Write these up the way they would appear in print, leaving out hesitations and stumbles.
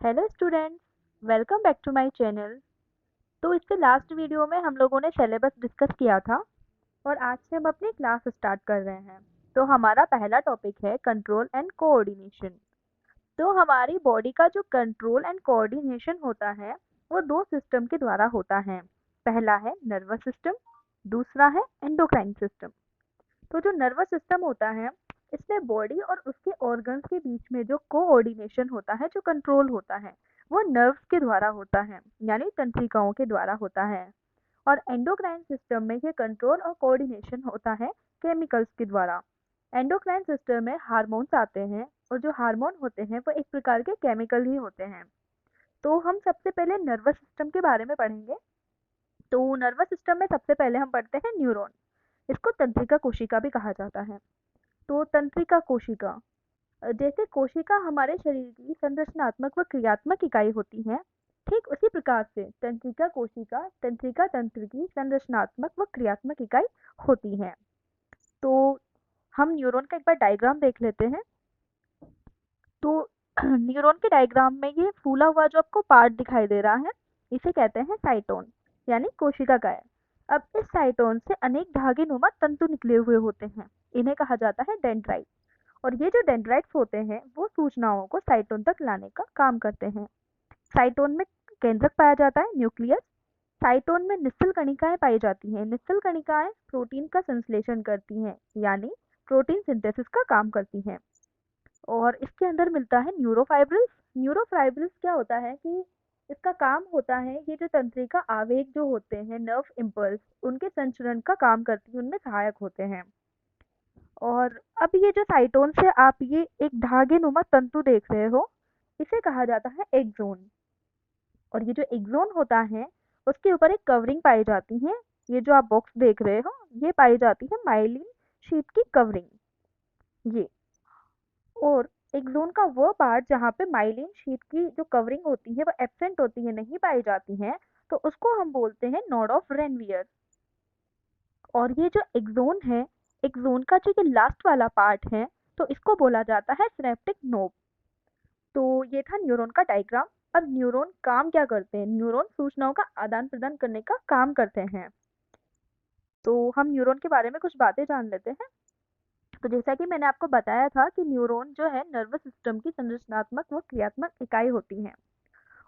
Hello students, welcome back to my channel. तो इसके last video में हम लोगों ने सिलेबस डिस्कस किया था और आज से हम अपनी क्लास स्टार्ट कर रहे हैं। तो हमारा पहला टॉपिक है कंट्रोल एंड कोऑर्डिनेशन। तो हमारी बॉडी का जो कंट्रोल एंड कोऑर्डिनेशन होता है वो दो सिस्टम के द्वारा होता है। पहला है नर्वस सिस्टम, दूसरा है एंडोक्राइन सिस्टम। तो जो नर्वस सिस्टम होता है इसमें बॉडी और उसके ऑर्गन्स के बीच में जो कोऑर्डिनेशन होता है, जो कंट्रोल होता है, वो नर्व्स के द्वारा होता है, यानी तंत्रिकाओं के द्वारा होता है। और एंडोक्राइन सिस्टम में ये कंट्रोल और कोऑर्डिनेशन होता है केमिकल्स के द्वारा। एंडोक्राइन सिस्टम में हार्मोन्स आते हैं और जो हार्मोन होते हैं वो एक प्रकार के केमिकल ही होते हैं। तो हम सबसे पहले नर्वस सिस्टम के बारे में पढ़ेंगे। तो नर्वस सिस्टम में सबसे पहले हम पढ़ते हैं न्यूरॉन। इसको तंत्रिका कोशिका भी कहा जाता है। तो तंत्रिका कोशिका, जैसे कोशिका हमारे शरीर की संरचनात्मक व क्रियात्मक इकाई होती है, ठीक उसी प्रकार से तंत्रिका कोशिका तंत्रिका तंत्र की संरचनात्मक व क्रियात्मक इकाई होती है। तो हम न्यूरॉन का एक बार डायग्राम देख लेते हैं। तो न्यूरॉन के डायग्राम में ये फूला हुआ जो आपको पार्ट दिखाई दे रहा है, इसे कहते हैं साइटोन, यानी कोशिका काय। अब इस साइटोन से अनेक धागे नुमा तंतु निकले हुए होते हैं, इन्हें कहा जाता है डेंड्राइट। और ये जो डेंड्राइट्स होते हैं वो सूचनाओं को साइटोन तक लाने का काम करते हैं। साइटोन में केंद्रक पाया जाता है, न्यूक्लियस। साइटोन में निस्सल कणिकाएं पाई जाती हैं। निस्सल कणिकाएं प्रोटीन का संश्लेषण करती हैं, यानी प्रोटीन सिंथेसिस का काम करती हैं। और इसके अंदर मिलता है न्यूरोफाइब्रिल्स। न्यूरोफाइब्रिल्स क्या होता है कि इसका काम होता है, ये जो तंत्रिका आवेग जो होते हैं, नर्व इम्पल्स, उनके संचरण का काम करती है, उनमें सहायक होते हैं। और अब ये जो साइटोन से आप ये एक धागे नुमा तंतु देख रहे हो, इसे कहा जाता है एक्सोन। और ये जो एक्सोन होता है उसके ऊपर एक कवरिंग पाई जाती है। ये जो आप बॉक्स देख रहे हो ये पाई जाती है माइलिन शीट की कवरिंग, ये। और एक्सोन का वो पार्ट जहाँ पे माइलिन शीट की जो कवरिंग होती है वो एब्सेंट होती है, नहीं पाई जाती है, तो उसको हम बोलते हैं नोड ऑफ रेनवियर। और ये जो एक्सोन है, एक्सोन का जो ये लास्ट वाला पार्ट है, तो इसको बोला जाता है सिनेप्टिक नोब। तो ये था न्यूरॉन का डायग्राम। अब न्यूरॉन काम क्या करते हैं? न्यूरॉन सूचनाओं का आदान प्रदान करने का काम करते हैं। तो हम न्यूरॉन के बारे में कुछ बातें जान लेते हैं। तो जैसा कि मैंने आपको बताया था कि न्यूरॉन जो है नर्वस सिस्टम की संरचनात्मक व क्रियात्मक इकाई होती है।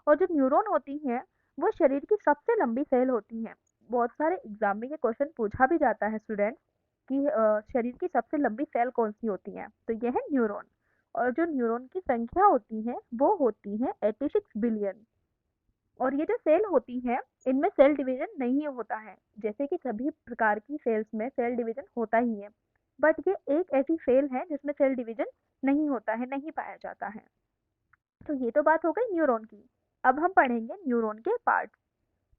और जो न्यूरॉन होती हैं वो शरीर की सबसे लंबी सेल होती हैं। बहुत सारे एग्जाम में ये क्वेश्चन पूछा भी जाता है स्टूडेंट्स कि शरीर की सबसे लंबी सेल कौन सी होती है, तो यह है न्यूरॉन। और जो न्यूरॉन की संख्या होती है वो होती है 86 बिलियन। और ये जो सेल होती है इनमें सेल डिवीजन नहीं होता है, जैसे कि सभी प्रकार की सेल्स में सेल डिवीजन होता ही है, बट ये एक ऐसी सेल है जिसमें सेल डिवीजन नहीं होता है, नहीं पाया जाता है। तो ये तो बात हो गई न्यूरॉन की। अब हम पढ़ेंगे न्यूरॉन के पार्ट।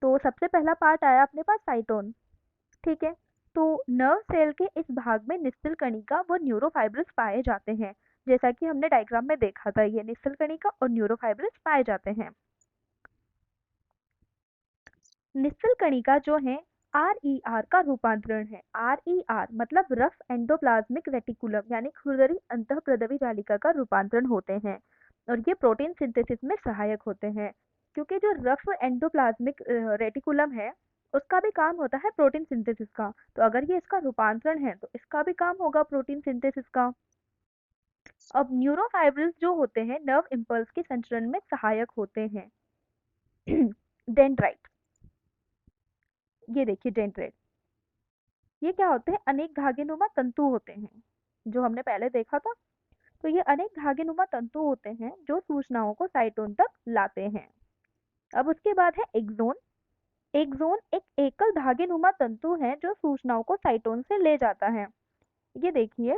तो सबसे पहला पार्ट आया अपने पास साइटोन, ठीक है। तो नर्व सेल के इस भाग में निस्सल कणिका व न्यूरोफाइब्रिल्स पाए जाते हैं। जैसा कि हमने डायग्राम में देखा था, ये निस्सल कणिका और न्यूरोफाइब्रिल्स पाए जाते हैं। निस्सल कणिका जो है आर का रूपांतरण है। आर मतलब रफ एंडोप्लाज्मिक रेटिकुलम, यानी खुरदरी अंतःप्रदवी जालिका का रूपांतरण होते हैं। और ये प्रोटीन सिंथेसिस में सहायक होते हैं, क्योंकि जो रफ एंडोप्लाज्मिक रेटिकुलम है उसका भी काम होता है प्रोटीन सिंथेसिस का। तो अगर ये इसका रूपांतरण है तो इसका भी काम होगा प्रोटीन सिंथेसिस का। अब न्यूरोफाइब्रिल्स जो होते हैं नर्व इम्पल्स के संचरण में सहायक होते हैं। डेंड्राइट, ये देखिए डेंड्राइट, ये क्या होते हैं? अनेक धागेनुमा तंतु होते हैं, जो हमने पहले देखा था। तो ये अनेक धागेनुमा तंतु होते हैं जो सूचनाओं को साइटोन तक लाते हैं। अब उसके बाद है एक्सोन। एक्सोन एक एकल धागेनुमा तंतु है जो सूचनाओं को साइटोन से ले जाता है। ये देखिए,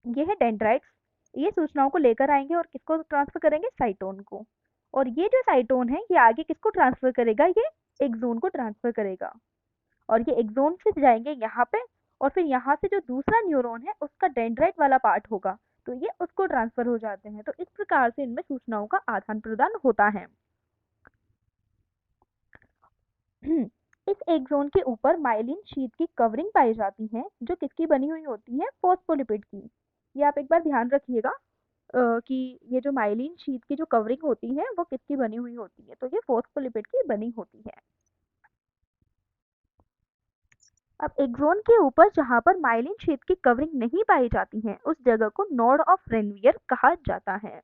ये है डेंड्राइट्स। ये सूचनाओं को लेकर आएंगे और किसको ट्रांसफर करेंगे? साइटोन को। और ये जो साइटोन है ये आगे किसको ट्रांसफर करेगा? ये एक्सोन को ट्रांसफर करेगा। और ये एक्सोन से जाएंगे यहाँ पे, और फिर यहाँ से जो दूसरा न्यूरॉन है उसका डेंड्राइट वाला पार्ट होगा, तो ये उसको ट्रांसफर हो जाते हैं। तो इस प्रकार से इनमें सूचनाओं का आदान प्रदान होता है। इस एक्सोन के ऊपर माइलिन शीट की कवरिंग पाई जाती है, जो किसकी बनी हुई होती है? फॉस्फोलिपिड की। ये आप एक बार ध्यान रखिएगा। कि ये जो माइलिन शीट की जो कवरिंग होती है वो किसकी बनी हुई होती है, तो ये फॉस्फोलिपिड की बनी होती है। अब एक्सोन के ऊपर जहां पर माइलिन शीट की कवरिंग नहीं पाई जाती है उस जगह को नोड ऑफ रेनवियर कहा जाता है।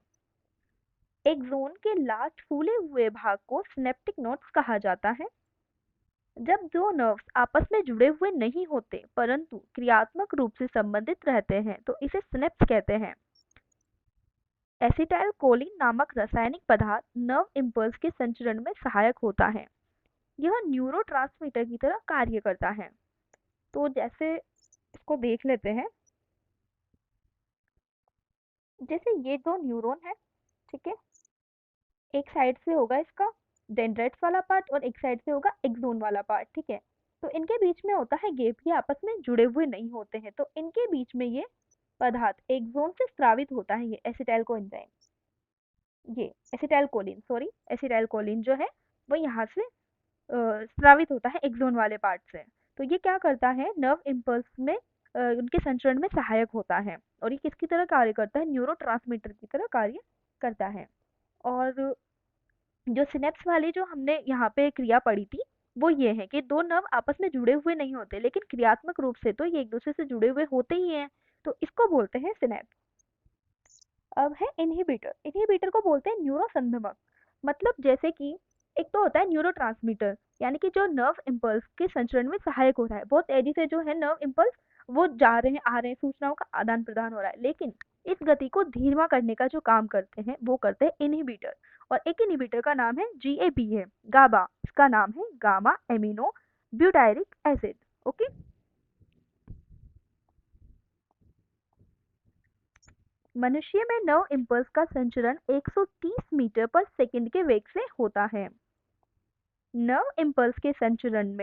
एक्सोन के लास्ट फूले हुए भाग को सिनेप्टिक नोड्स कहा जाता है। जब दो नर्व्स आपस में जुड़े हुए नहीं होते परंतु क्रियात्मक रूप से संबंधित रहते हैं तो इसे सिनेप्स कहते हैं। एसिटाइल कोलिन नामक रासायनिक पदार्थ नर्व इम्पल्स के संचरण में सहायक होता है। यह न्यूरोट्रांसमीटर की तरह कार्य करता है। तो जैसे इसको देख लेते हैं, जैसे ये दो न्यूरॉन है, ठीक है, एक साइड से होगा इसका डेंड्राइट्स वाला पार्ट और एक साइड से होगा एक्सोन वाला पार्ट, ठीक है। तो इनके बीच में होता है गैप, ये आपस में जुड़े हुए नहीं होते हैं, तो इनके बीच में ये पदार्थ एक्सोन से स्रावित होता है, ये एसिटाइल कोएंजाइम, ये acetyl choline, sorry acetyl choline जो है वो यहाँ से स्रावित होता है एक्सोन वाले पार्ट से। तो ये क्या करता है, नर्व इम्पल्स में उनके संचरण में सहायक होता है और ये किसकी तरह कार्य करता है, न्यूरोट्रांसमीटर की तरह कार्य करता है। और जो सिनेप्स वाली जो हमने यहाँ पे क्रिया पढ़ी थी वो ये है कि दो नर्व आपस में जुड़े हुए नहीं होते लेकिन क्रियात्मक रूप से तो ये एक दूसरे से जुड़े हुए होते ही हैं, तो इसको बोलते हैं सिनेप्स। अब है इनहिबिटर। इनहिबिटर को बोलते हैं न्यूरोसंधमक। मतलब जैसे कि एक तो होता है न्यूरोट्रांसमीटर, यानी कि जो नर्व इम्पल्स के संचरण में सहायक हो रहा है, बहुत तेजी से जो है नर्व इम्पल्स वो जा रहे हैं आ रहे हैं, सूचनाओं का आदान प्रदान हो रहा है, लेकिन इस गति को धीमा करने का जो काम करते हैं वो करते हैं इनहिबिटर। और एक इनहिबिटर का नाम है GABA, गाबा, इसका नाम है gamma amino butyric acid. Okay, मनुष्य में नर्व इम्पल्स का संचरण 130 मीटर पर सेकंड के वेग से होता है। नर्व इम्पल्स के संचरण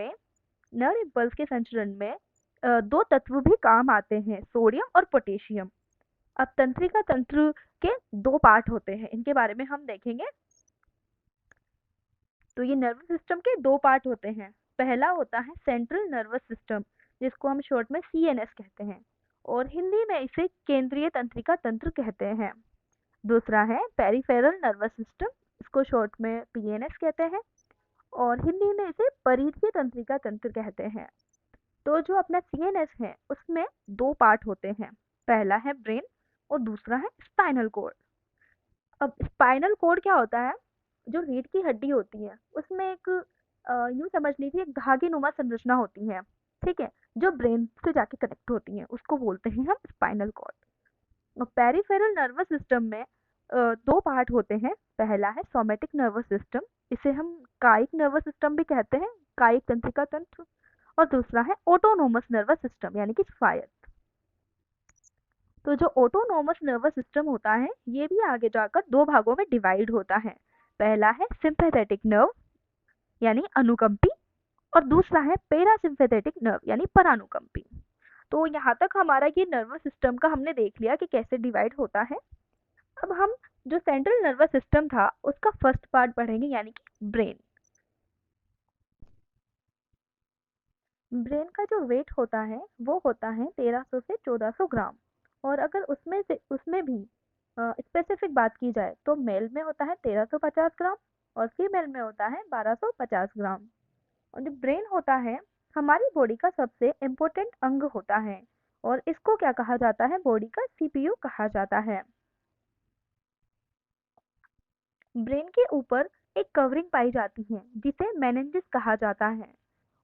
में दो तत्व भी काम आते हैं, सोडियम और पोटेशियम। अब तंत्रिका तंत्र के दो पार्ट होते हैं, इनके बारे में हम देखेंगे। तो ये नर्वस सिस्टम के दो पार्ट होते हैं। पहला होता है सेंट्रल नर्वस सिस्टम, जिसको हम शॉर्ट में CNS कहते हैं और हिंदी में इसे केंद्रीय तंत्रिका तंत्र कहते हैं। दूसरा है पेरिफेरल नर्वस सिस्टम, इसको शॉर्ट में PNS कहते हैं और हिंदी में इसे परिधीय तंत्रिका तंत्र कहते हैं। तो जो अपना CNS है उसमें दो पार्ट होते हैं, पहला है ब्रेन और दूसरा है स्पाइनल कॉर्ड। अब स्पाइनल कॉर्ड क्या होता है, जो रीढ़ की हड्डी होती है उसमें एक यूं समझ लीजिए एक धागे नुमा संरचना होती है, ठीक है, जो ब्रेन से जाके कनेक्ट होती है, उसको बोलते हैं हम स्पाइनल कॉर्ड। और पेरिफेरल नर्वस सिस्टम में दो पार्ट होते हैं, पहला है सोमेटिक नर्वस सिस्टम, इसे हम कायिक नर्वस सिस्टम भी कहते हैं, कायिक तंत्रिका तंत्र। और दूसरा है ऑटोनोमस नर्वस सिस्टम यानी कि स्वायत्त। तो जो ऑटोनोमस नर्वस सिस्टम होता है ये भी आगे जाकर दो भागों में डिवाइड होता है, पहला है सिंपैथेटिक नर्व यानी अनुकंपी और दूसरा है पैरासिम्पैथेटिक नर्व यानी परानुकंपी। तो यहाँ तक हमारा ये नर्वस सिस्टम का हमने देख लिया कि कैसे डिवाइड होता है। अब हम जो सेंट्रल नर्वस सिस्टम था उसका फर्स्ट पार्ट पढ़ेंगे यानी कि ब्रेन। ब्रेन का जो वेट होता है वो होता है 1300 से 1400 ग्राम और अगर उसमें भी स्पेसिफिक बात की जाए तो मेल में होता है 1350 ग्राम और फीमेल में होता है 1250 ग्राम। और जो ब्रेन होता है हमारी बॉडी का सबसे इम्पोर्टेंट अंग होता है और इसको क्या कहा जाता है, बॉडी का CPU कहा जाता है। ब्रेन के ऊपर एक कवरिंग पाई जाती है जिसे मेनिंजेस कहा जाता है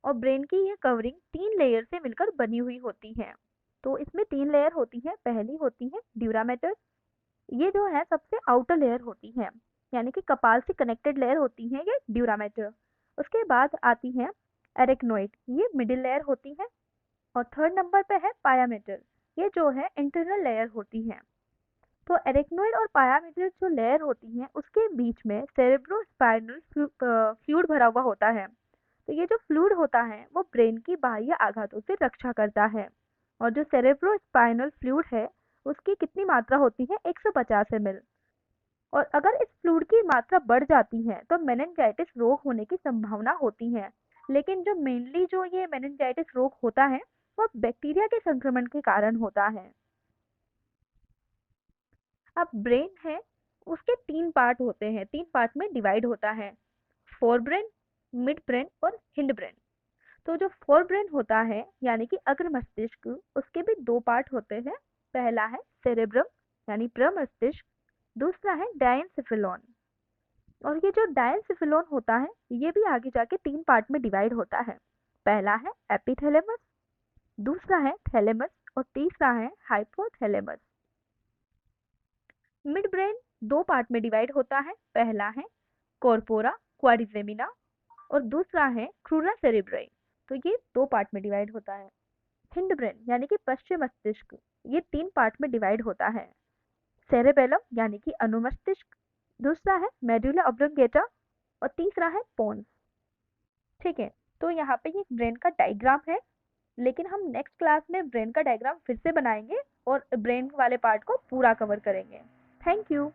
और ब्रेन की यह कवरिंग 3 लेयर से मिलकर बनी हुई होती है। तो इसमें 3 लेयर होती है, पहली होती है ड्यूरामेटर, ये जो है सबसे आउटर लेयर होती है, यानी कि कपाल से कनेक्टेड लेयर होती है ये ड्यूरामेटर। उसके बाद आती है एरेक्नोइड, ये मिडिल लेयर होती है और थर्ड नंबर पे है पायामेटर, ये जो है इंटरनल लेयर होती है। तो एरेक्नोइड और पायामेटर जो लेयर होती है उसके बीच में सेरेब्रोस्पाइनल फ्लूइड भरा हुआ होता है। तो ये जो फ्लूइड होता है वो ब्रेन की बाह्य आघातों से रक्षा करता है और जो सेरेब्रोस्पाइनल फ्लूइड है उसकी कितनी मात्रा होती है, 150 ml। और अगर इस फ्लूइड की मात्रा बढ़ जाती है तो मेनिंजाइटिस रोग होने की संभावना होती है, लेकिन जो मेनली जो ये मेनिंजाइटिस रोग होता है वो बैक्टीरिया के संक्रमण के कारण होता है। अब ब्रेन है, उसके 3 पार्ट होते हैं, 3 पार्ट में डिवाइड होता है, फोर ब्रेन, मिड ब्रेन और हिंड ब्रेन। तो जो फोर ब्रेन होता है यानी कि अग्र मस्तिष्क, उसके भी 2 पार्ट होते हैं। पहला है सेरेब्रम यानी प्रमस्तिष्क, दूसरा है डायंसिफिलोन। और ये जो डायंसिफिलोन होता है ये भी आगे जाके 3 पार्ट में डिवाइड होता है। पहला है एपिथैलेमस, दूसरा है थैलेमस और तीसरा है हाइपोथैलेमस। मिड ब्रेन 2 पार्ट में डिवाइड होता है। पहला है कॉर्पोरा क्वाड्रिजेमिना और दूसरा है क्रूरा सेरेब्रई। तो ये 2 पार्ट में डिवाइड होता है। हिंड ब्रेन यानी कि पश्चिम मस्तिष्क, ये 3 पार्ट में डिवाइड होता है। सेरेबेलम यानी कि अनुमस्तिष्क, दूसरा है मेडुला ऑब्लोंगेटा और तीसरा है पोन्स। ठीक है, तो यहाँ पे ये ब्रेन का डायग्राम है, लेकिन हम नेक्स्ट क्लास में ब्रेन का डायग्राम फिर से बनाएंगे और ब्रेन वाले पार्ट को पूरा कवर करेंगे। Thank you.